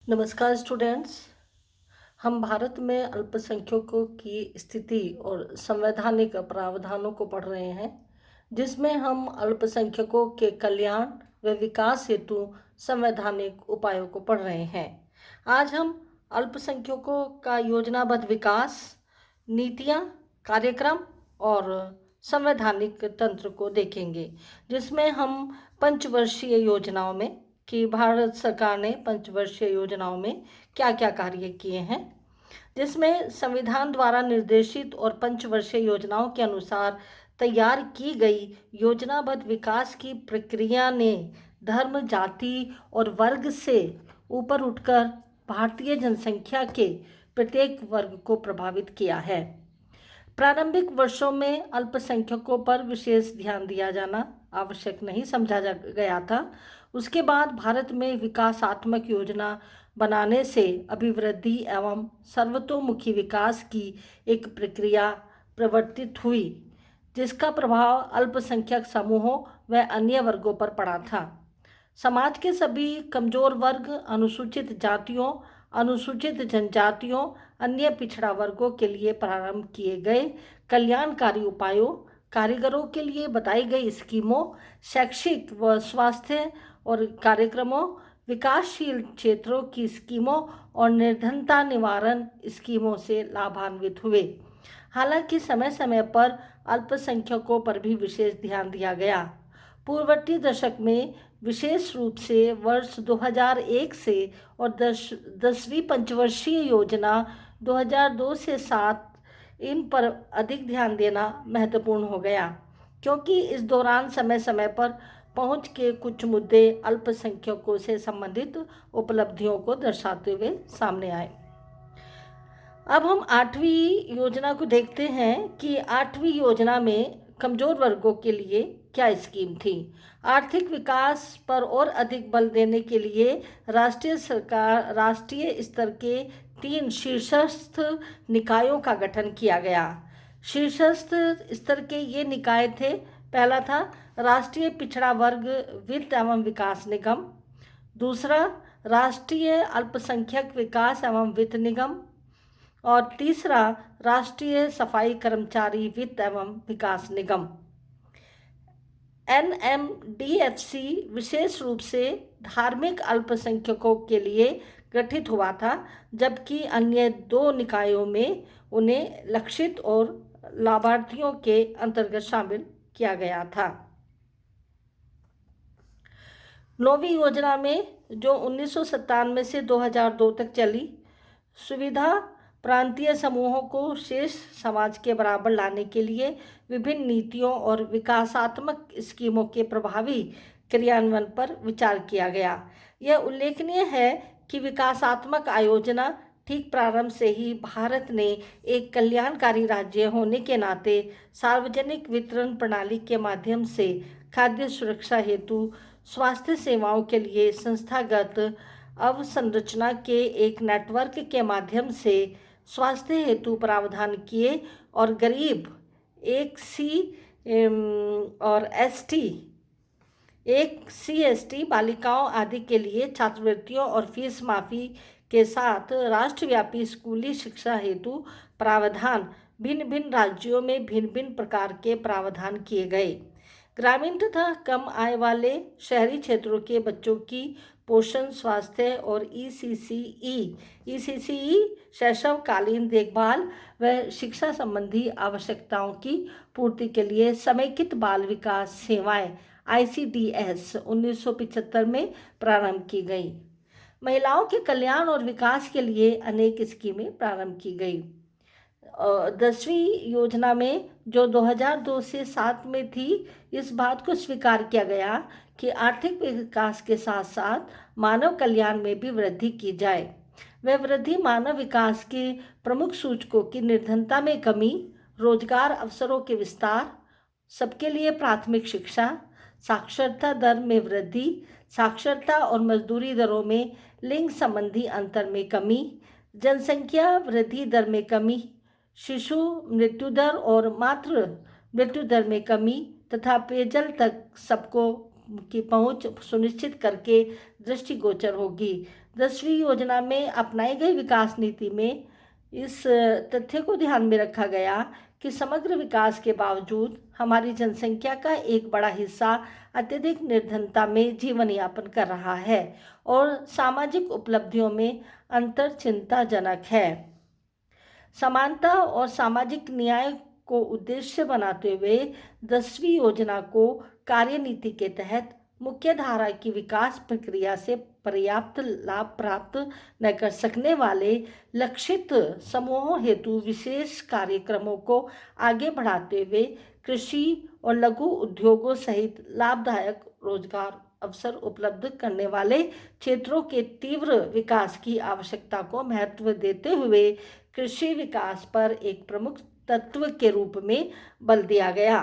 नमस्कार स्टूडेंट्स। हम भारत में अल्पसंख्यकों की स्थिति और संवैधानिक प्रावधानों को पढ़ रहे हैं, जिसमें हम अल्पसंख्यकों के कल्याण व विकास हेतु संवैधानिक उपायों को पढ़ रहे हैं। आज हम अल्पसंख्यकों का योजनाबद्ध विकास, नीतियाँ, कार्यक्रम और संवैधानिक तंत्र को देखेंगे, जिसमें हम पंचवर्षीय योजनाओं में कि भारत सरकार ने पंचवर्षीय योजनाओं में क्या क्या कार्य किए हैं, जिसमें संविधान द्वारा निर्देशित और पंचवर्षीय योजनाओं के अनुसार तैयार की गई योजनाबद्ध विकास की प्रक्रिया ने धर्म, जाति और वर्ग से ऊपर उठकर भारतीय जनसंख्या के प्रत्येक वर्ग को प्रभावित किया है। प्रारंभिक वर्षों में अल्पसंख्यकों पर विशेष ध्यान दिया जाना आवश्यक नहीं समझा गया था। उसके बाद भारत में विकासात्मक योजना बनाने से अभिवृद्धि एवं सर्वतोमुखी विकास की एक प्रक्रिया प्रवर्तित हुई, जिसका प्रभाव अल्पसंख्यक समूहों व अन्य वर्गों पर पड़ा था। समाज के सभी कमजोर वर्ग, अनुसूचित जातियों, अनुसूचित जनजातियों, अन्य पिछड़ा वर्गों के लिए प्रारंभ किए गए कल्याणकारी उपायों, कारीगरों के लिए बताई गई स्कीमों, शैक्षिक व स्वास्थ्य और कार्यक्रमों, विकासशील क्षेत्रों की स्कीमों और निर्धनता निवारण स्कीमों से लाभान्वित हुए। हालांकि समय समय पर अल्पसंख्यकों पर भी विशेष ध्यान दिया गया। पूर्ववर्ती दशक में विशेष रूप से वर्ष 2001 से और 10वीं पंचवर्षीय योजना 2002 से 7 इन पर अधिक ध्यान देना महत्वपूर्ण हो गया, क्योंकि इस दौरान समय समय पर पहुंच के कुछ मुद्दे अल्पसंख्यकों से संबंधित उपलब्धियों को दर्शाते हुए सामने आए। अब हम 8वीं योजना को देखते हैं कि 8वीं योजना में कमजोर वर्गों के लिए क्या स्कीम थी। आर्थिक विकास पर और अधिक बल देने के लिए राष्ट्रीय स्तर के 3 शीर्षस्थ निकायों का गठन किया गया। शीर्षस्थ स्तर के ये निकाय थे, पहला था राष्ट्रीय पिछड़ा वर्ग वित्त एवं विकास निगम, दूसरा राष्ट्रीय अल्पसंख्यक विकास एवं वित्त निगम और तीसरा राष्ट्रीय सफाई कर्मचारी वित्त एवं विकास निगम। NMDFC विशेष रूप से धार्मिक अल्पसंख्यकों के लिए गठित हुआ था, जबकि अन्य 2 निकायों में उन्हें लक्षित और लाभार्थियों के अंतर्गत शामिल किया गया था। 9वीं योजना में, जो 1997 से 2002 तक चली, सुविधा प्रांतीय समूहों को शेष समाज के बराबर लाने के लिए विभिन्न नीतियों और विकासात्मक स्कीमों के प्रभावी क्रियान्वयन पर विचार किया गया। यह उल्लेखनीय है कि विकासात्मक आयोजना ठीक प्रारंभ से ही भारत ने एक कल्याणकारी राज्य होने के नाते सार्वजनिक वितरण प्रणाली के माध्यम से खाद्य सुरक्षा हेतु स्वास्थ्य सेवाओं के लिए संस्थागत अवसंरचना के एक नेटवर्क के माध्यम से स्वास्थ्य हेतु प्रावधान किए और गरीब 1C और SC/ST बालिकाओं आदि के लिए छात्रवृत्तियों और फीस माफी के साथ राष्ट्रव्यापी स्कूली शिक्षा हेतु प्रावधान भिन्न भिन्न राज्यों में भिन्न भिन्न प्रकार के प्रावधान किए गए। ग्रामीण तथा कम आय वाले शहरी क्षेत्रों के बच्चों की पोषण, स्वास्थ्य और ECCE शैशवकालीन देखभाल व शिक्षा संबंधी आवश्यकताओं की पूर्ति के लिए समेकित बाल विकास सेवाएं ICDS 1975 में प्रारंभ की गई। महिलाओं के कल्याण और विकास के लिए अनेक स्कीमें प्रारंभ की गई। 10वीं योजना में, जो 2002 से 7 में थी, इस बात को स्वीकार किया गया कि आर्थिक विकास के साथ साथ मानव कल्याण में भी वृद्धि की जाए। वह वृद्धि मानव विकास के प्रमुख सूचकों की निर्धनता में कमी, रोजगार अवसरों के विस्तार, सबके लिए प्राथमिक शिक्षा, साक्षरता दर में वृद्धि, साक्षरता और मजदूरी दरों में लिंग संबंधी अंतर में कमी, जनसंख्या वृद्धि दर में कमी, शिशु मृत्यु दर और मातृ मृत्यु दर में कमी तथा पेयजल तक सबको की पहुंच सुनिश्चित करके दृष्टिगोचर होगी। 10वीं योजना में अपनाई गई विकास नीति में इस तथ्य को ध्यान में रखा गया कि समग्र विकास के बावजूद हमारी जनसंख्या का एक बड़ा हिस्सा अत्यधिक निर्धनता में जीवन यापन कर रहा है और सामाजिक उपलब्धियों में अंतर चिंताजनक है। समानता और सामाजिक न्याय को उद्देश्य बनाते हुए 10वीं योजना को कार्यनीति के तहत मुख्य धारा की विकास प्रक्रिया से पर्याप्त लाभ प्राप्त न कर सकने वाले लक्षित समूहों हेतु विशेष कार्यक्रमों को आगे बढ़ाते हुए कृषि और लघु उद्योगों सहित लाभदायक रोजगार अवसर उपलब्ध करने वाले क्षेत्रों के तीव्र विकास की आवश्यकता को महत्व देते हुए कृषि विकास पर एक प्रमुख तत्व के रूप में बल दिया गया।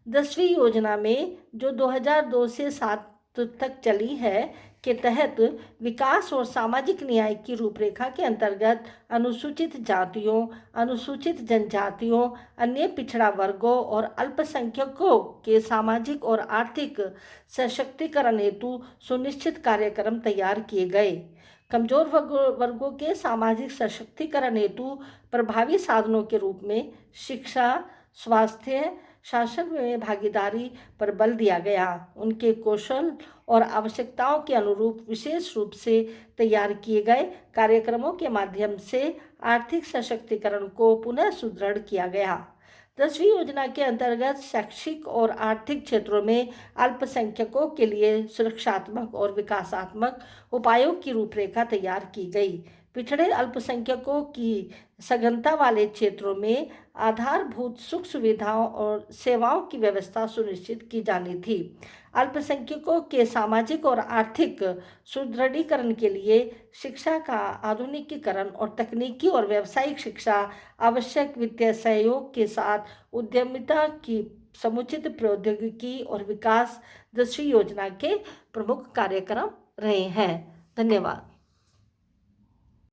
10वीं योजना में जो 2002 से 7 तक चली है के तहत विकास और सामाजिक न्याय की रूपरेखा के अंतर्गत अनुसूचित जातियों, अनुसूचित जनजातियों, अन्य पिछड़ा वर्गों और अल्पसंख्यकों के सामाजिक और आर्थिक सशक्तिकरण हेतु सुनिश्चित कार्यक्रम तैयार किए गए। कमजोर वर्गों के सामाजिक सशक्तिकरण हेतु प्रभावी साधनों के रूप में शिक्षा, स्वास्थ्य, शासन में भागीदारी पर बल दिया गया। उनके कौशल और आवश्यकताओं के अनुरूप विशेष रूप से तैयार किए गए कार्यक्रमों के माध्यम से आर्थिक सशक्तिकरण को पुनः सुदृढ़ किया गया। 10वीं योजना के अंतर्गत शैक्षिक और आर्थिक क्षेत्रों में अल्पसंख्यकों के लिए सुरक्षात्मक और विकासात्मक उपायों की रूपरेखा तैयार की गई। पिछड़े अल्पसंख्यकों की सघनता वाले क्षेत्रों में आधारभूत सुख सुविधाओं और सेवाओं की व्यवस्था सुनिश्चित की जानी थी। अल्पसंख्यकों के सामाजिक और आर्थिक सुदृढ़ीकरण के लिए शिक्षा का आधुनिकीकरण और तकनीकी और व्यावसायिक शिक्षा, आवश्यक वित्तीय सहयोग के साथ उद्यमिता की समुचित प्रौद्योगिकी और विकास 10वीं योजना के प्रमुख कार्यक्रम रहे हैं। धन्यवाद।